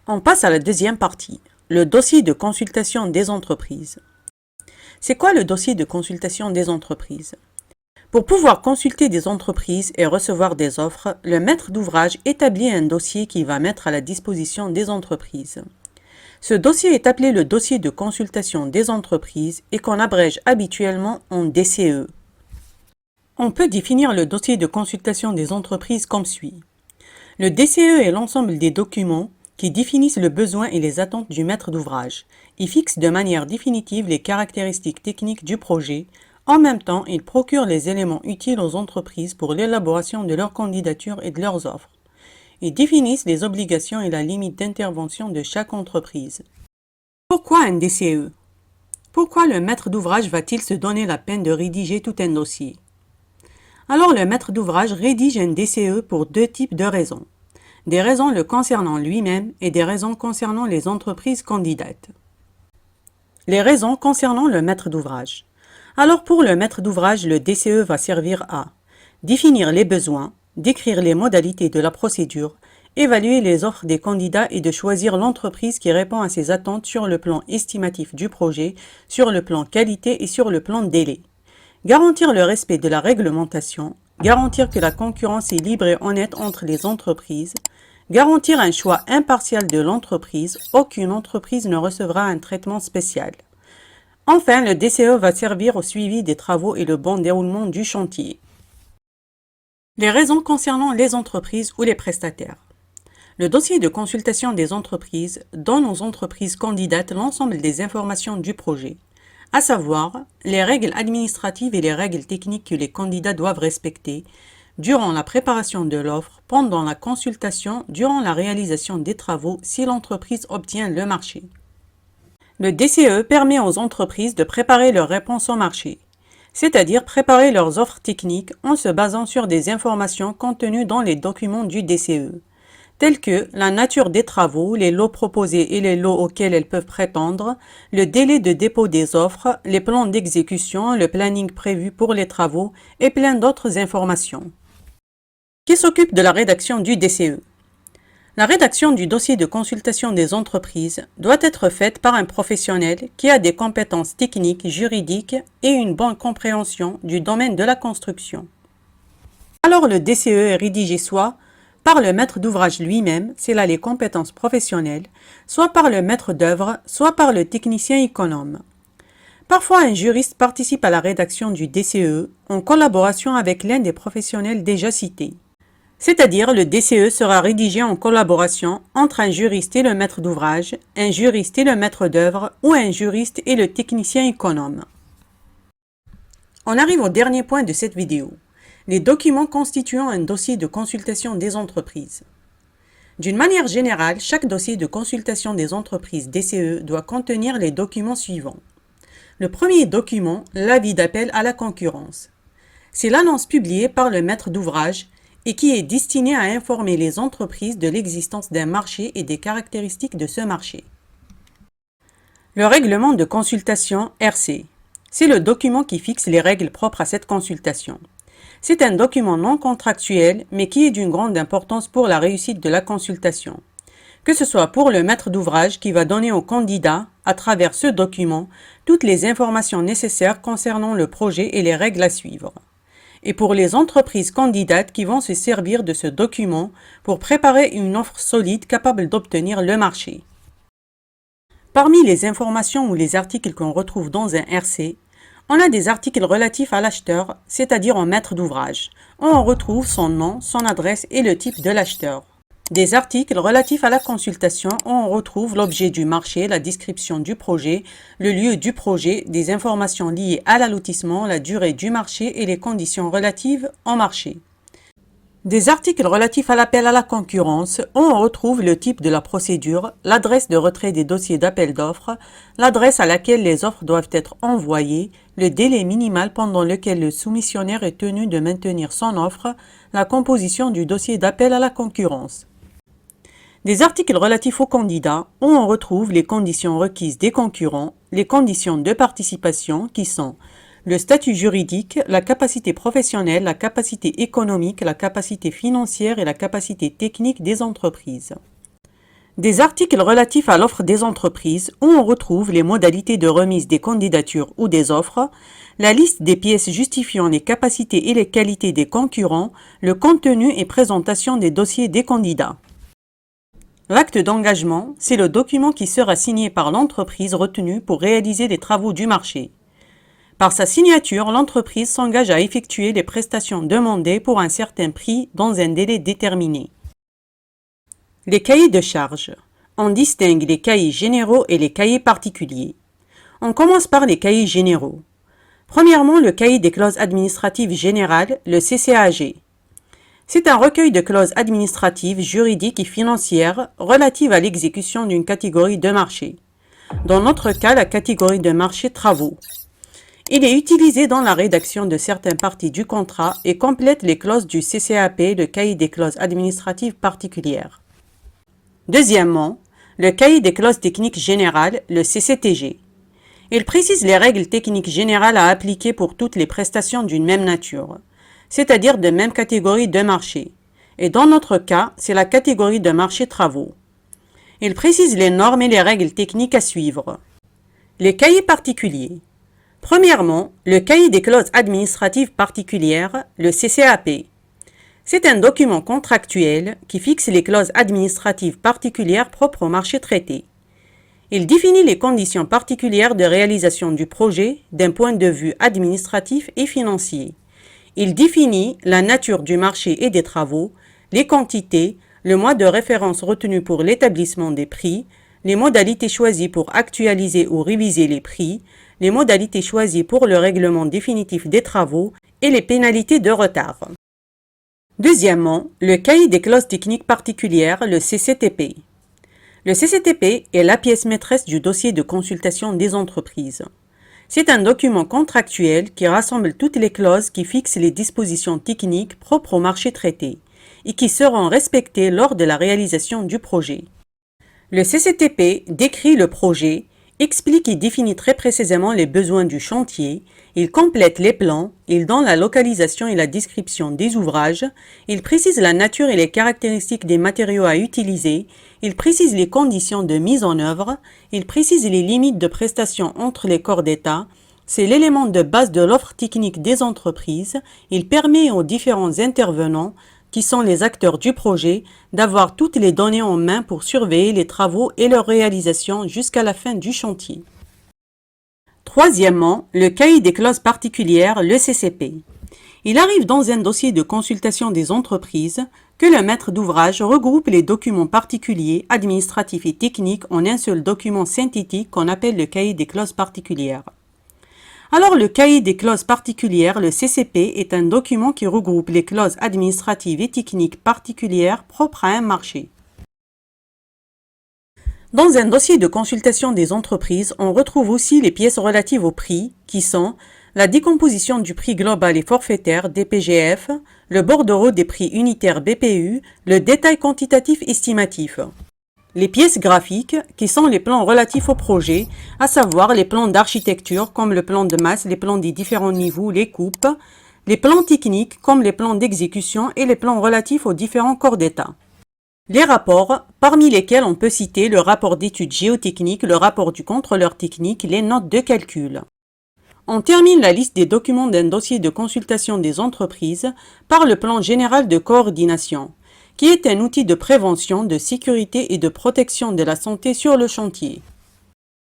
On passe à la deuxième partie, le dossier de consultation des entreprises. C'est quoi le dossier de consultation des entreprises? Pour pouvoir consulter des entreprises et recevoir des offres, le maître d'ouvrage établit un dossier qu'il va mettre à la disposition des entreprises. Ce dossier est appelé le dossier de consultation des entreprises et qu'on abrège habituellement en DCE. On peut définir le dossier de consultation des entreprises comme suit. Le DCE est l'ensemble des documents qui définissent le besoin et les attentes du maître d'ouvrage. Il fixe de manière définitive les caractéristiques techniques du projet. En même temps, il procure les éléments utiles aux entreprises pour l'élaboration de leurs candidatures et de leurs offres. Ils définissent les obligations et la limite d'intervention de chaque entreprise. Pourquoi un DCE? Pourquoi le maître d'ouvrage va-t-il se donner la peine de rédiger tout un dossier? Alors le maître d'ouvrage rédige un DCE pour deux types de raisons. Des raisons le concernant lui-même et des raisons concernant les entreprises candidates. Les raisons concernant le maître d'ouvrage. Alors pour le maître d'ouvrage, le DCE va servir à définir les besoins, décrire les modalités de la procédure, évaluer les offres des candidats et de choisir l'entreprise qui répond à ses attentes sur le plan estimatif du projet, sur le plan qualité et sur le plan délai. Garantir le respect de la réglementation, garantir que la concurrence est libre et honnête entre les entreprises, garantir un choix impartial de l'entreprise, aucune entreprise ne recevra un traitement spécial. Enfin, le DCE va servir au suivi des travaux et le bon déroulement du chantier. Les raisons concernant les entreprises ou les prestataires. Le dossier de consultation des entreprises donne aux entreprises candidates l'ensemble des informations du projet, à savoir les règles administratives et les règles techniques que les candidats doivent respecter durant la préparation de l'offre, pendant la consultation, durant la réalisation des travaux si l'entreprise obtient le marché. Le DCE permet aux entreprises de préparer leur réponse au marché, c'est-à-dire préparer leurs offres techniques en se basant sur des informations contenues dans les documents du DCE, tels que la nature des travaux, les lots proposés et les lots auxquels elles peuvent prétendre, le délai de dépôt des offres, les plans d'exécution, le planning prévu pour les travaux et plein d'autres informations. Qui s'occupe de la rédaction du DCE? La rédaction du dossier de consultation des entreprises doit être faite par un professionnel qui a des compétences techniques, juridiques et une bonne compréhension du domaine de la construction. Alors le DCE est rédigé soit par le maître d'ouvrage lui-même, c'est là les compétences professionnelles, soit par le maître d'œuvre, soit par le technicien économe. Parfois, un juriste participe à la rédaction du DCE en collaboration avec l'un des professionnels déjà cités. C'est-à-dire, le DCE sera rédigé en collaboration entre un juriste et le maître d'ouvrage, un juriste et le maître d'œuvre ou un juriste et le technicien économe. On arrive au dernier point de cette vidéo. Les documents constituant un dossier de consultation des entreprises. D'une manière générale, chaque dossier de consultation des entreprises DCE doit contenir les documents suivants. Le premier document, l'avis d'appel à la concurrence. C'est l'annonce publiée par le maître d'ouvrage et qui est destiné à informer les entreprises de l'existence d'un marché et des caractéristiques de ce marché. Le règlement de consultation RC. C'est le document qui fixe les règles propres à cette consultation. C'est un document non contractuel, mais qui est d'une grande importance pour la réussite de la consultation. Que ce soit pour le maître d'ouvrage qui va donner au candidat, à travers ce document, toutes les informations nécessaires concernant le projet et les règles à suivre. Et pour les entreprises candidates qui vont se servir de ce document pour préparer une offre solide capable d'obtenir le marché. Parmi les informations ou les articles qu'on retrouve dans un RC, on a des articles relatifs à l'acheteur, c'est-à-dire au maître d'ouvrage. On retrouve son nom, son adresse et le type de l'acheteur. Des articles relatifs à la consultation, on retrouve l'objet du marché, la description du projet, le lieu du projet, des informations liées à l'allotissement, la durée du marché et les conditions relatives au marché. Des articles relatifs à l'appel à la concurrence, on retrouve le type de la procédure, l'adresse de retrait des dossiers d'appel d'offres, l'adresse à laquelle les offres doivent être envoyées, le délai minimal pendant lequel le soumissionnaire est tenu de maintenir son offre, la composition du dossier d'appel à la concurrence. Des articles relatifs aux candidats, où on retrouve les conditions requises des concurrents, les conditions de participation qui sont le statut juridique, la capacité professionnelle, la capacité économique, la capacité financière et la capacité technique des entreprises. Des articles relatifs à l'offre des entreprises où on retrouve les modalités de remise des candidatures ou des offres, la liste des pièces justifiant les capacités et les qualités des concurrents, le contenu et présentation des dossiers des candidats. L'acte d'engagement, c'est le document qui sera signé par l'entreprise retenue pour réaliser les travaux du marché. Par sa signature, l'entreprise s'engage à effectuer les prestations demandées pour un certain prix dans un délai déterminé. Les cahiers de charges. On distingue les cahiers généraux et les cahiers particuliers. On commence par les cahiers généraux. Premièrement, le cahier des clauses administratives générales, le CCAG. C'est un recueil de clauses administratives, juridiques et financières relatives à l'exécution d'une catégorie de marché. Dans notre cas, la catégorie de marché travaux. Il est utilisé dans la rédaction de certaines parties du contrat et complète les clauses du CCAP, le cahier des clauses administratives particulières. Deuxièmement, le cahier des clauses techniques générales, le CCTG. Il précise les règles techniques générales à appliquer pour toutes les prestations d'une même nature, c'est-à-dire de même catégorie de marché. Et dans notre cas, c'est la catégorie de marché travaux. Il précise les normes et les règles techniques à suivre. Les cahiers particuliers. Premièrement, le cahier des clauses administratives particulières, le CCAP. C'est un document contractuel qui fixe les clauses administratives particulières propres au marché traité. Il définit les conditions particulières de réalisation du projet d'un point de vue administratif et financier. Il définit la nature du marché et des travaux, les quantités, le mois de référence retenu pour l'établissement des prix, les modalités choisies pour actualiser ou réviser les prix, les modalités choisies pour le règlement définitif des travaux et les pénalités de retard. Deuxièmement, le cahier des clauses techniques particulières, le CCTP. Le CCTP est la pièce maîtresse du dossier de consultation des entreprises. C'est un document contractuel qui rassemble toutes les clauses qui fixent les dispositions techniques propres au marché traité et qui seront respectées lors de la réalisation du projet. Le CCTP décrit le projet, explique et définit très précisément les besoins du chantier, il complète les plans, il donne la localisation et la description des ouvrages, il précise la nature et les caractéristiques des matériaux à utiliser, il précise les conditions de mise en œuvre, il précise les limites de prestation entre les corps d'État, c'est l'élément de base de l'offre technique des entreprises, il permet aux différents intervenants, qui sont les acteurs du projet, d'avoir toutes les données en main pour surveiller les travaux et leur réalisation jusqu'à la fin du chantier. Troisièmement, le cahier des clauses particulières, le CCP. Il arrive dans un dossier de consultation des entreprises que le maître d'ouvrage regroupe les documents particuliers, administratifs et techniques en un seul document synthétique qu'on appelle le cahier des clauses particulières. Alors le cahier des clauses particulières, le CCP, est un document qui regroupe les clauses administratives et techniques particulières propres à un marché. Dans un dossier de consultation des entreprises, on retrouve aussi les pièces relatives au prix, qui sont la décomposition du prix global et forfaitaire DPGF, le bordereau des prix unitaires BPU, le détail quantitatif estimatif. Les pièces graphiques, qui sont les plans relatifs au projet, à savoir les plans d'architecture comme le plan de masse, les plans des différents niveaux, les coupes, les plans techniques comme les plans d'exécution et les plans relatifs aux différents corps d'État. Les rapports, parmi lesquels on peut citer le rapport d'études géotechniques, le rapport du contrôleur technique, les notes de calcul. On termine la liste des documents d'un dossier de consultation des entreprises par le plan général de coordination, qui est un outil de prévention, de sécurité et de protection de la santé sur le chantier.